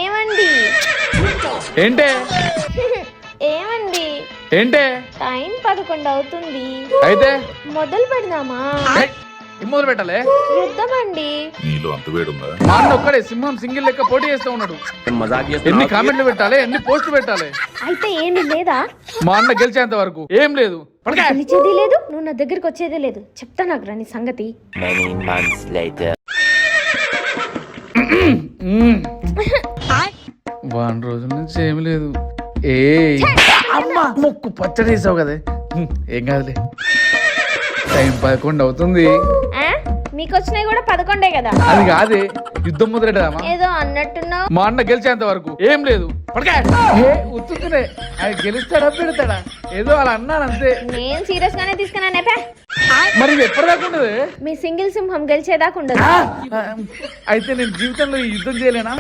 ఏమండి ఏంటే ఏమండి ఏంటే టైం 11 అవుతుంది. అయితే మొదలు పెడదామా? ఏం మొదలు పెట్టాలి? యుద్ధం అండి. నీలో అంత వేడుందా? మా అన్న ఒక్కడే సింహం సింగిల్ లెక్క పోటీ చేస్తూ ఉన్నాడు. ఎన్ని కామెంట్లు పెట్టాలి, ఎన్ని పోస్టులు పెట్టాలి? అయితే ఏంది లేదా? మా అన్న గెలిచేంత వరకు ఏం లేదు. గెలిచేది లేదు, నువ్వు నా దగ్గరికి వచ్చేదే లేదు. చెప్తా నాకు రాని సంగతి. వారం రోజుల నుంచి ఏమి లేదు. ఏ అమ్మా మొక్కు పచ్చడి వేసావు కదా, ఏం కాదులే. టైం 11 అవుతుంది. మీకు వచ్చినాయి కూడా 11 కదా. అది కాదే, యుద్ధం మొదలెడదామా? ఏదో అన్నట్టున్నావు. మా అన్న గెలిచేంత వరకు ఏం లేదు. ఉత్తుకునే ఆయన గెలుస్తాడా పెడతాడా ఏదో అలా అన్నాను అంతే. నేను సీరియస్ గానే తీసుకున్నానే. మరి ఇది ఎప్పటిదాకా ఉండదు? మీ సింగిల్ సింహం గెలిచేదాకా ఉండదు. అయితే నేను జీవితంలో ఈ యుద్ధం చేయలేనా?